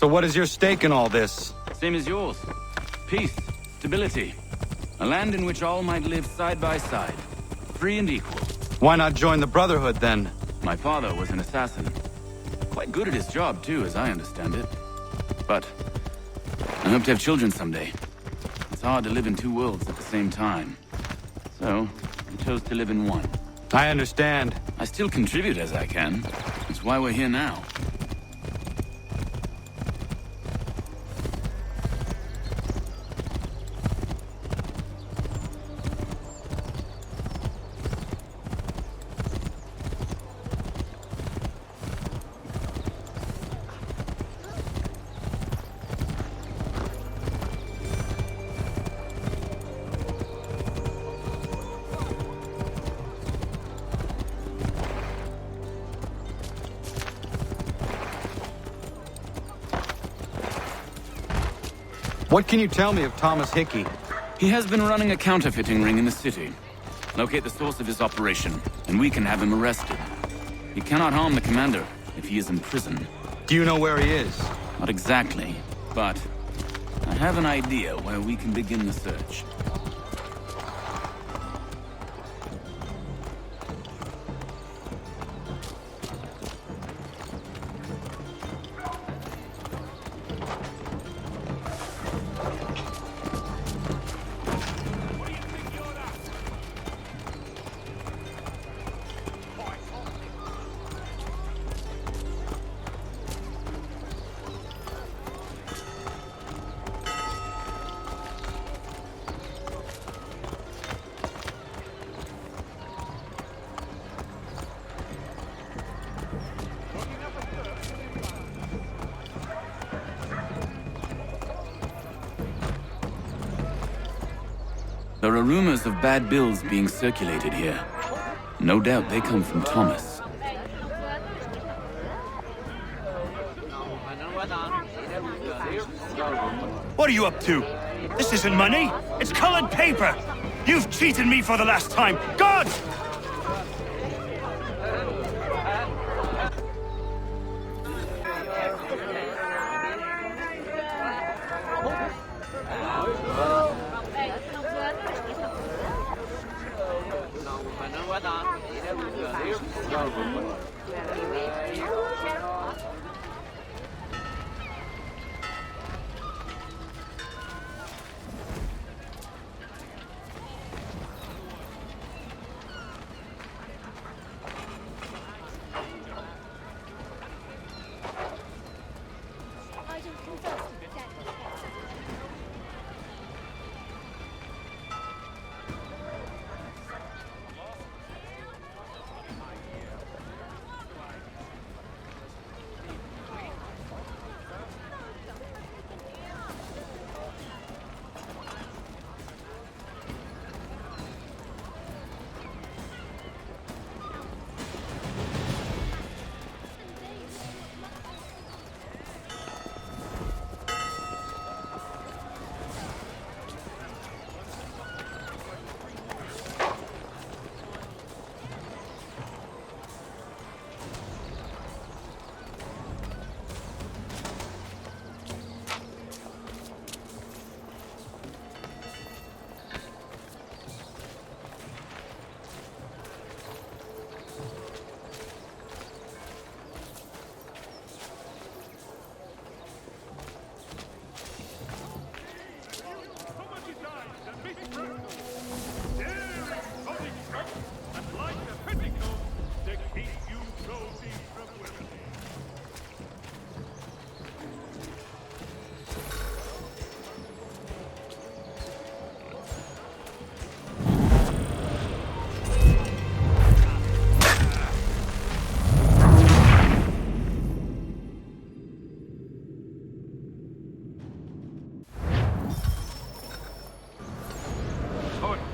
So what is your stake in all this? Same as yours. Peace, stability. A land in which all might live side by side. Free and equal. Why not join the Brotherhood, then? My father was an assassin. Quite good at his job, too, as I understand it. But I hope to have children someday. It's hard to live in two worlds at the same time. So, I chose to live in one. I understand. I still contribute as I can. That's why we're here now. What can you tell me of Thomas Hickey? He has been running a counterfeiting ring in the city. Locate the source of his operation, and we can have him arrested. He cannot harm the commander if he is in prison. Do you know where he is? Not exactly, but I have an idea where we can begin the search. There are rumors of bad bills being circulated here. No doubt they come from Thomas. What are you up to? This isn't money. It's colored paper. You've cheated me for the last time. God!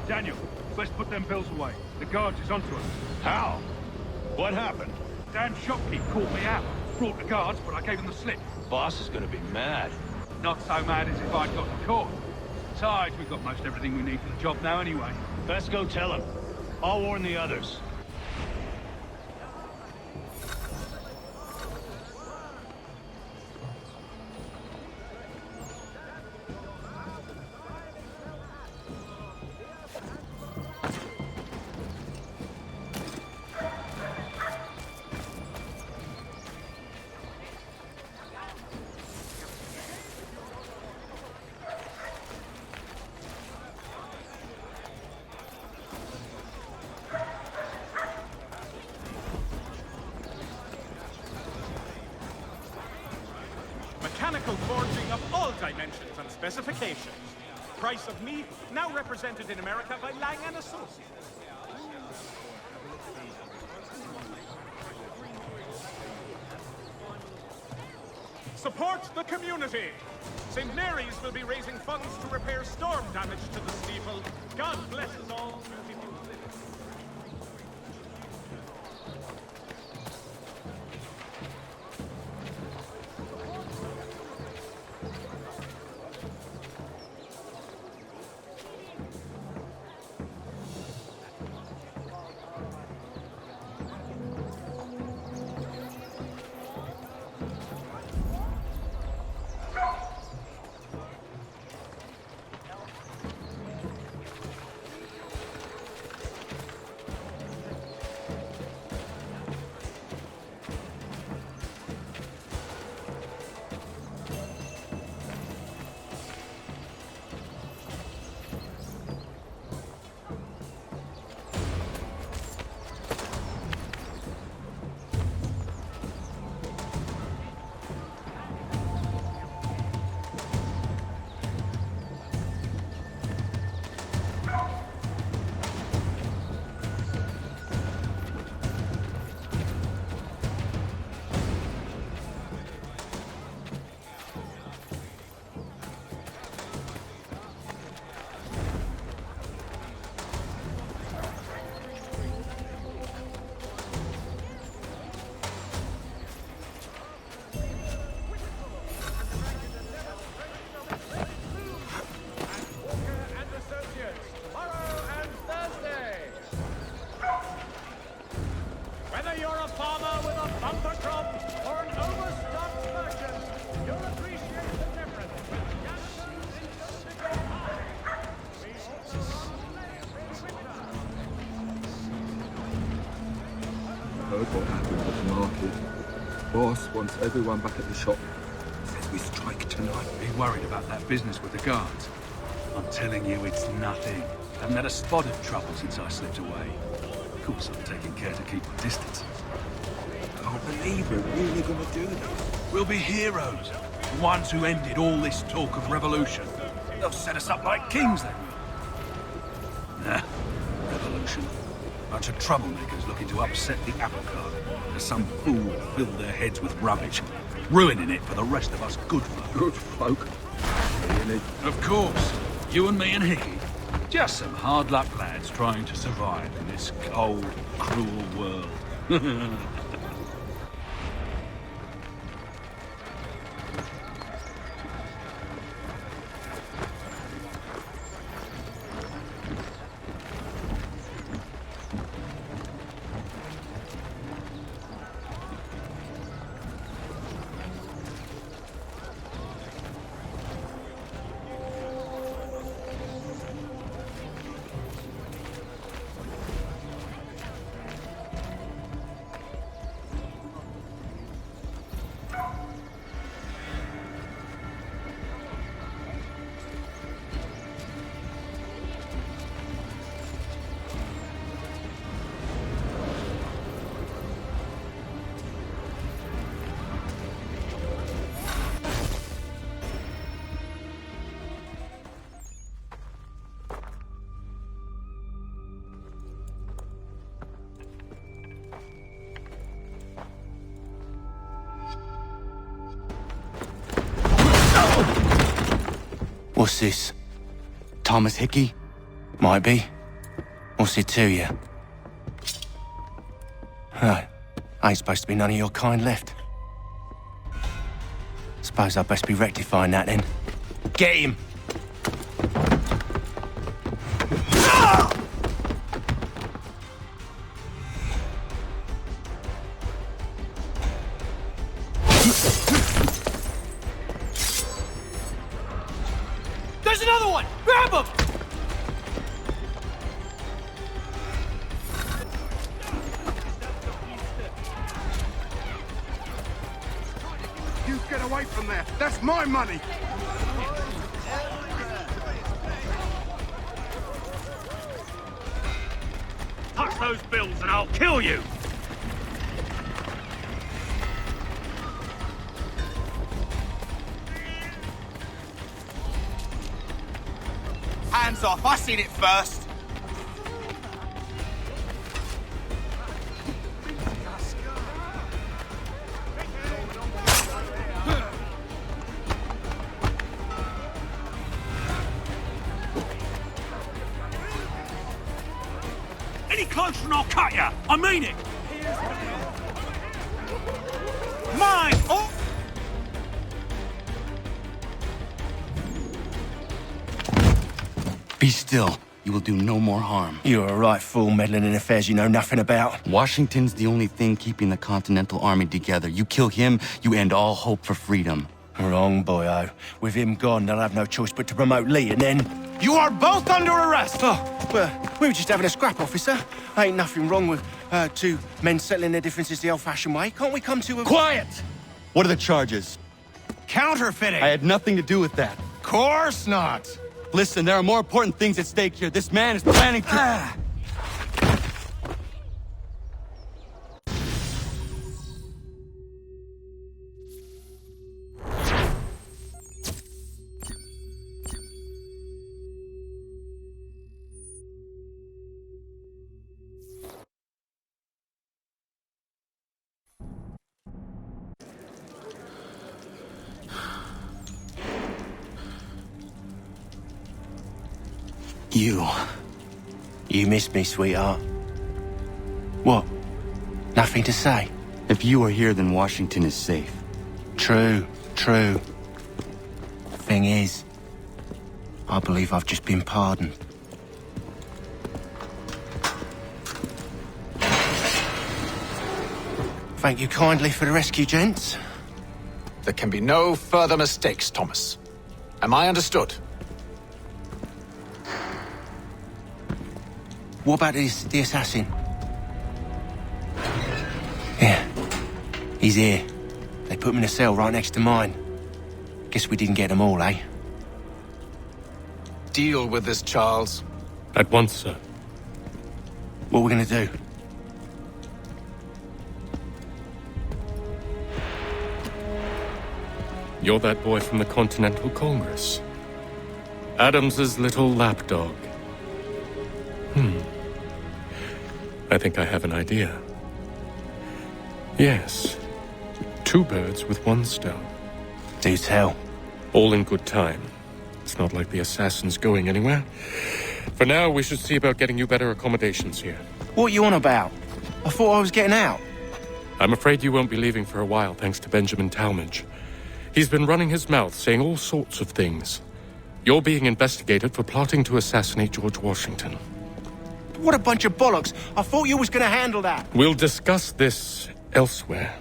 Daniel, let's put them bills away. The guards is onto us. How? What happened? Dan Shopkeep called me out. Brought the guards, but I gave him the slip. Boss is gonna be mad. Not so mad as if I'd gotten caught. Besides, we've got most everything we need for the job now anyway. Best go tell him. I'll warn the others. mechanical forging of all dimensions and specifications. Price of meat, now represented in America by Lang & Associates. Support the community! St. Mary's will be raising funds to repair storm damage to the steeple. God bless us all. Heard what happened at the market. Boss wants everyone back at the shop. Says we strike tonight. Be worried about that business with the guards. I'm telling you, it's nothing. Haven't had a spot of trouble since I slipped away. Of course, I'm taking care to keep my distance. Can't believe we're really gonna do this. We'll be heroes. The ones who ended all this talk of revolution. They'll set us up like kings, they will. Nah, revolution. Bunch of troublemakers looking to upset the apple cart. As some fool filled their heads with rubbish, ruining it for the rest of us good folk. Good folk? Really? Of course. You and me and Hickey. Just some hard luck lads trying to survive in this cold, cruel world. What's this? Thomas Hickey? Might be. What's it to you? Oh, ain't supposed to be none of your kind left. Suppose I'd best be rectifying that then. Get him! There's another one! Grab him! You get away from there! That's my money! Touch those bills and I'll kill you! hands off. I seen it first. Any closer and I'll cut ya! I mean it! Mine! Oh! Be still. You will do no more harm. You're a right fool meddling in affairs you know nothing about. Washington's the only thing keeping the Continental Army together. You kill him, you end all hope for freedom. Wrong, boyo. With him gone, they'll have no choice but to promote Lee, and then... You are both under arrest! Oh, well, we were just having a scrap, officer. Ain't nothing wrong with two men settling their differences the old-fashioned way. Can't we come to a... Quiet! What are the charges? Counterfeiting! I had nothing to do with that. Course not! Listen, there are more important things at stake here. This man is planning to... You missed me, sweetheart. What? Nothing to say? If you are here, then Washington is safe. True. Thing is, I believe I've just been pardoned. Thank you kindly for the rescue, gents. There can be no further mistakes, Thomas. Am I understood? What about the assassin? Yeah, he's here. They put him in a cell right next to mine. Guess we didn't get them all, eh? Deal with this, Charles. At once, sir. What are we gonna do? You're that boy from the Continental Congress. Adams's little lapdog. I think I have an idea. Yes. 2 birds with 1 stone. Do tell. All in good time. It's not like the assassin's going anywhere. For now, we should see about getting you better accommodations here. What are you on about? I thought I was getting out. I'm afraid you won't be leaving for a while, thanks to Benjamin Talmadge. He's been running his mouth, saying all sorts of things. You're being investigated for plotting to assassinate George Washington. What a bunch of bollocks. I thought you was gonna handle that. We'll discuss this elsewhere.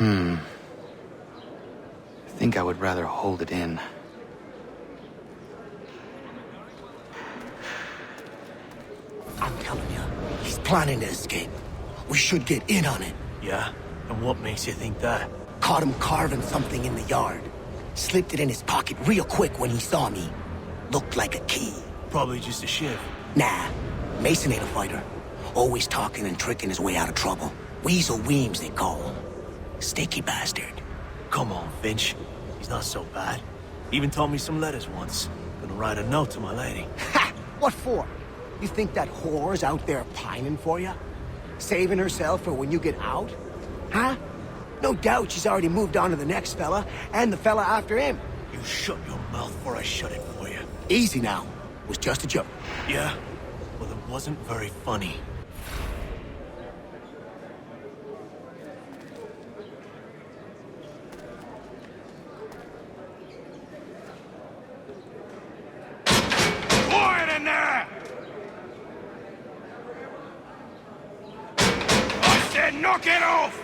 I think I would rather hold it in. I'm telling you, he's planning to escape. We should get in on it. Yeah? And what makes you think that? Caught him carving something in the yard. Slipped it in his pocket real quick when he saw me. Looked like a key. Probably just a shiv. Nah, Mason ain't a fighter. Always talking and tricking his way out of trouble. Weasel Weems, they call him. Sneaky bastard. Come on, Finch. He's not so bad. Even taught me some letters once. Gonna write a note to my lady. Ha! What for? You think that whore's out there pining for you? Saving herself for when you get out? Huh? No doubt she's already moved on to the next fella, and the fella after him. You shut your mouth before I shut it for you. Easy now. It was just a joke. Yeah? Well, it wasn't very funny. Quiet in there! I said knock it off!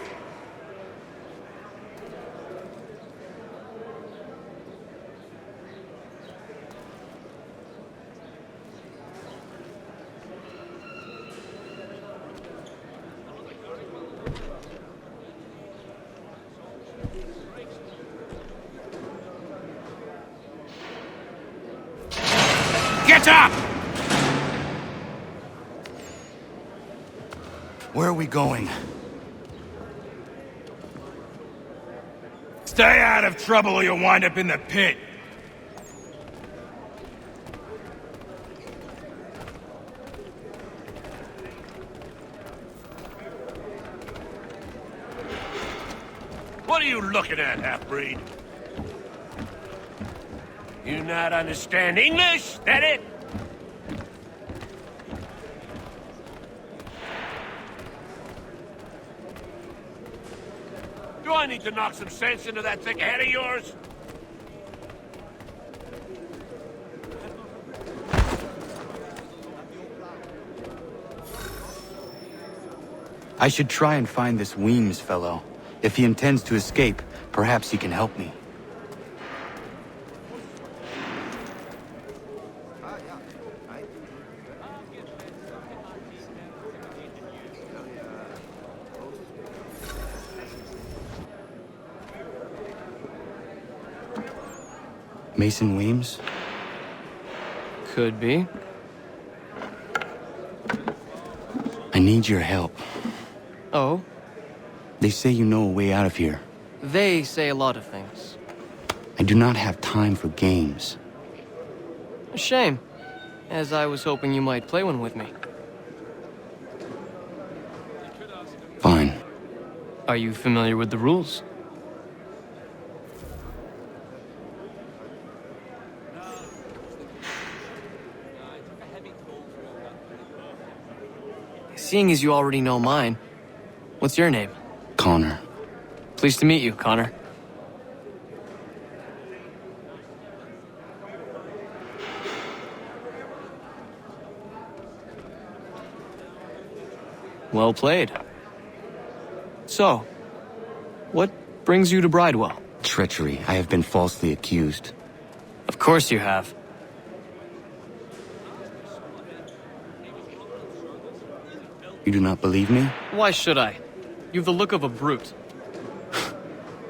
Get up! Where are we going? Stay out of trouble or you'll wind up in the pit. What are you looking at, half-breed? You not understand English? That it? Do I need to knock some sense into that thick head of yours? I should try and find this Weems fellow. If he intends to escape, perhaps he can help me. Mason Weems? Could be. I need your help. Oh? They say you know a way out of here. They say a lot of things. I do not have time for games. A shame, as I was hoping you might play one with me. Fine. Are you familiar with the rules? Seeing as you already know mine, what's your name? Connor. Pleased to meet you, Connor. Well played. So, what brings you to Bridewell? Treachery. I have been falsely accused. Of course you have. You do not believe me? Why should I? You've the look of a brute.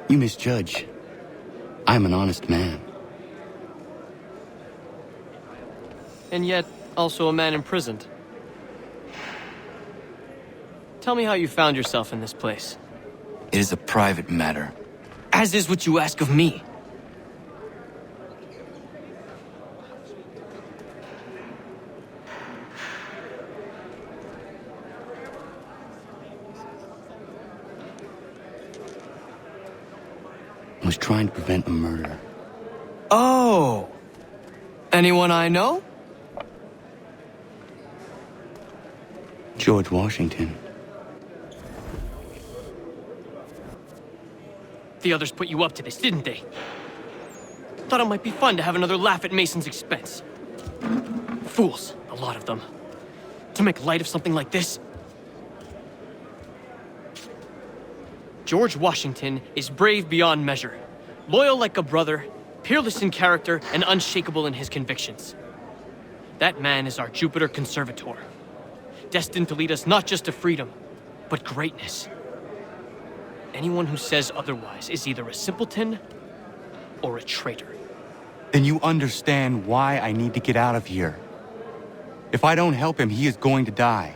You misjudge. I am an honest man. And yet, also a man imprisoned. Tell me how you found yourself in this place. It is a private matter. As is what you ask of me. I was trying to prevent a murder. Oh! Anyone I know? George Washington. The others put you up to this, didn't they? Thought it might be fun to have another laugh at Mason's expense. Fools, a lot of them. To make light of something like this. George Washington is brave beyond measure, loyal like a brother, peerless in character, and unshakable in his convictions. That man is our Jupiter Conservator, destined to lead us not just to freedom, but greatness. Anyone who says otherwise is either a simpleton or a traitor. Then you understand why I need to get out of here. If I don't help him, he is going to die.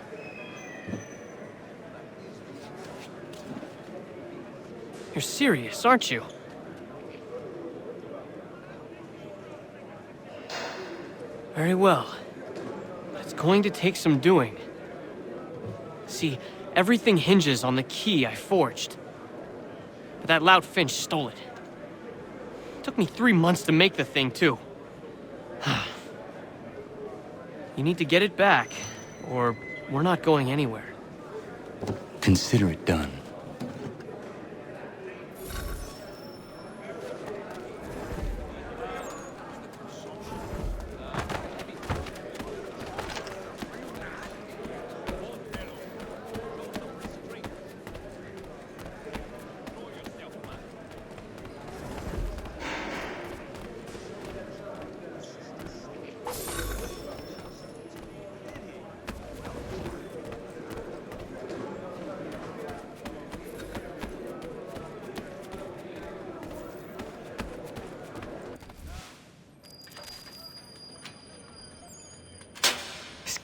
You're serious, aren't you? Very well. But it's going to take some doing. See, everything hinges on the key I forged. But that lout Finch stole it. Took me 3 months to make the thing, too. You need to get it back, or we're not going anywhere. Consider it done.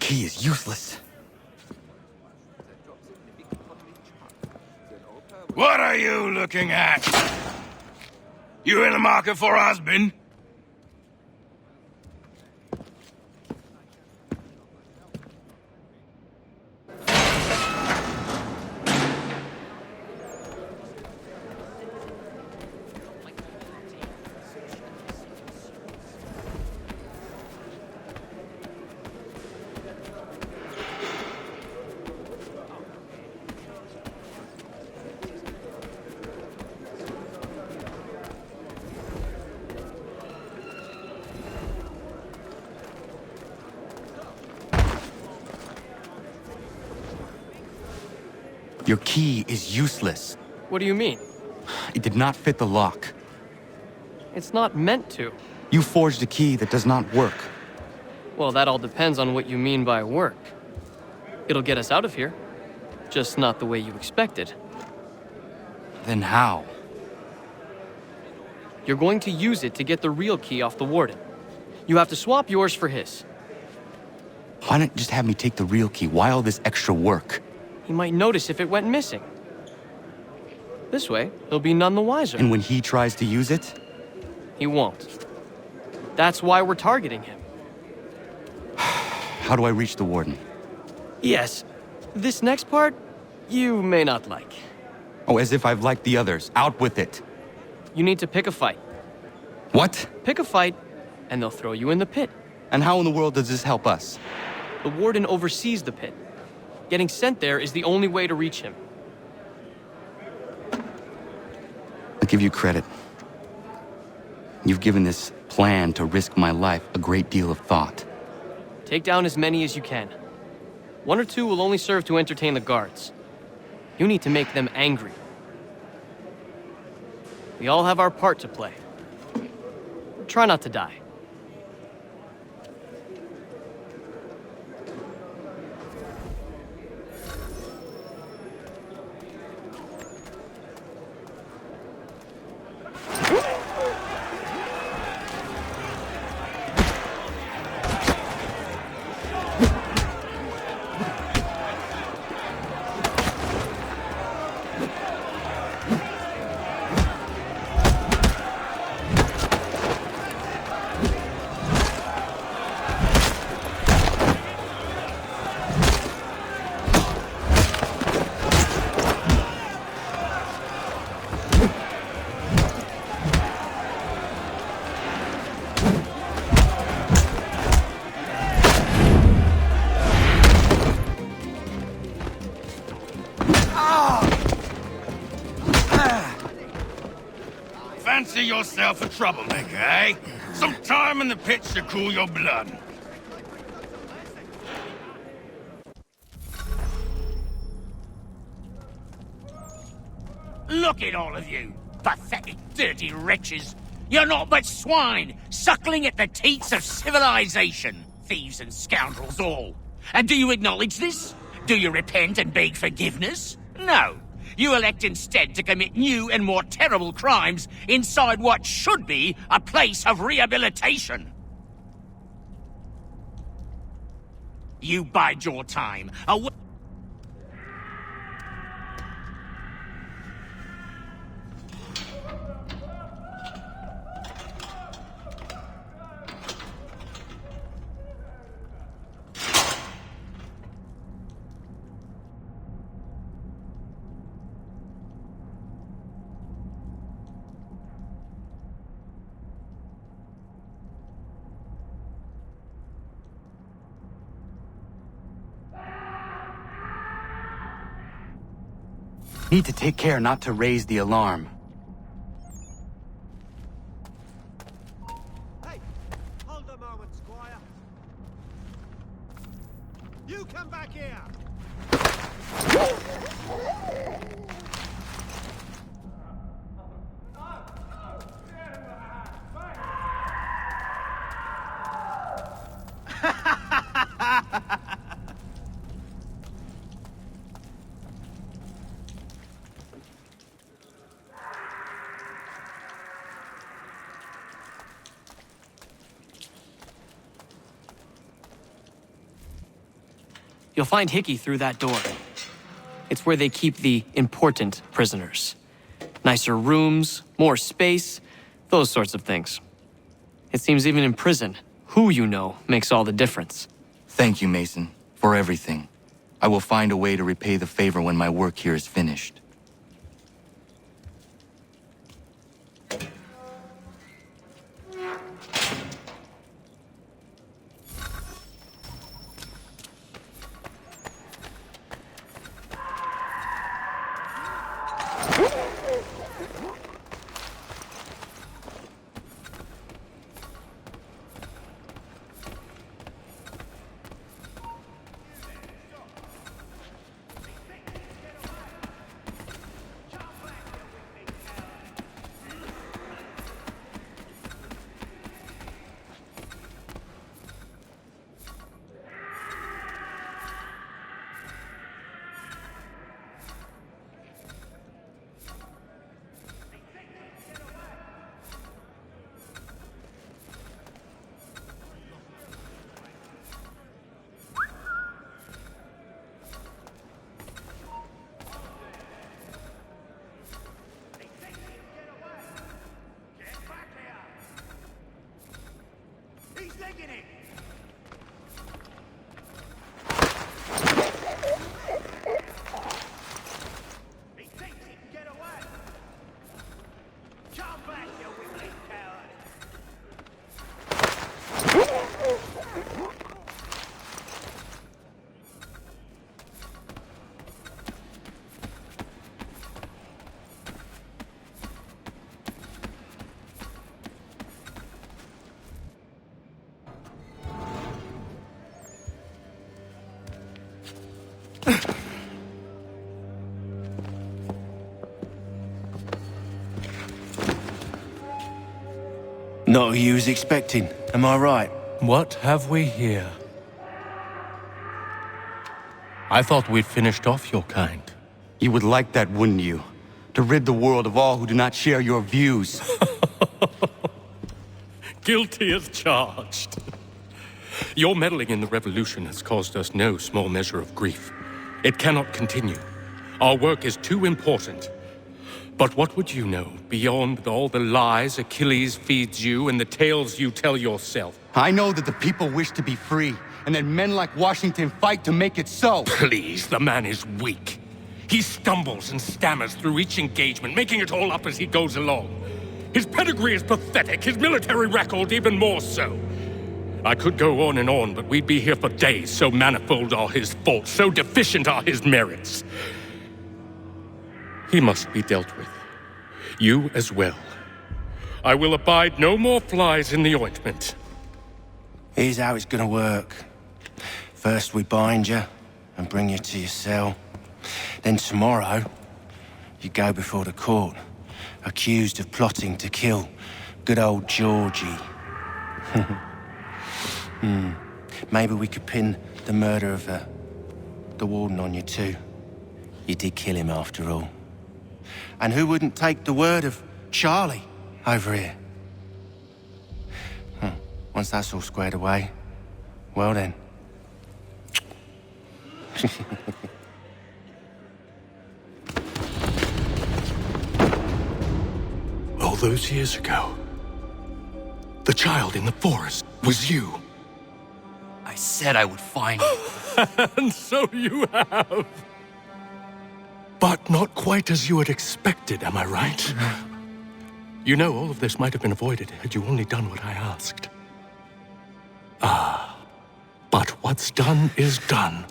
key is useless. What are you looking at? You in the market for a husband? Your key is useless. What do you mean? It did not fit the lock. It's not meant to. You forged a key that does not work. Well, that all depends on what you mean by work. It'll get us out of here. Just not the way you expected. Then how? You're going to use it to get the real key off the Warden. You have to swap yours for his. Why not just have me take the real key? Why all this extra work? He might notice if it went missing. This way, he'll be none the wiser. And when he tries to use it? He won't. That's why we're targeting him. How do I reach the Warden? Yes. This next part, you may not like. Oh, as if I've liked the others. Out with it. You need to pick a fight. What? Pick a fight, and they'll throw you in the pit. And how in the world does this help us? The Warden oversees the pit. Getting sent there is the only way to reach him. I'll give you credit. You've given this plan to risk my life a great deal of thought. Take down as many as you can. 1 or 2 will only serve to entertain the guards. You need to make them angry. We all have our part to play. Try not to die. Fancy yourself a troublemaker, eh? Some time in the pits to cool your blood. Look at all of you, pathetic, dirty wretches. You're not but swine, suckling at the teats of civilization. Thieves and scoundrels all. And do you acknowledge this? Do you repent and beg forgiveness? No. You elect instead to commit new and more terrible crimes inside what should be a place of rehabilitation. You bide your time. Need to take care not to raise the alarm. Hey, hold a moment, Squire. You come back here. You'll find Hickey through that door. It's where they keep the important prisoners. Nicer rooms, more space, those sorts of things. It seems even in prison, who you know makes all the difference. Thank you, Mason, for everything. I will find a way to repay the favor when my work here is finished. Not who you was expecting, am I right? What have we here? I thought we'd finished off your kind. You would like that, wouldn't you? To rid the world of all who do not share your views. Guilty as charged. Your meddling in the revolution has caused us no small measure of grief. It cannot continue. Our work is too important. But what would you know beyond all the lies Achilles feeds you and the tales you tell yourself? I know that the people wish to be free, and that men like Washington fight to make it so. Please, the man is weak. He stumbles and stammers through each engagement, making it all up as he goes along. His pedigree is pathetic, his military record even more so. I could go on, but we'd be here for days, so manifold are his faults, so deficient are his merits. He must be dealt with. You as well. I will abide no more flies in the ointment. Here's how it's gonna work. First we bind you and bring you to your cell. Then tomorrow, you go before the court, accused of plotting to kill good old Georgie. Maybe we could pin the murder of the warden on you too. You did kill him after all. And who wouldn't take the word of Charlie over here? Once that's all squared away, well then. All those years ago, the child in the forest was you. I said I would find you. And so you have. But not quite as you had expected, am I right? You know, all of this might have been avoided had you only done what I asked. But what's done is done.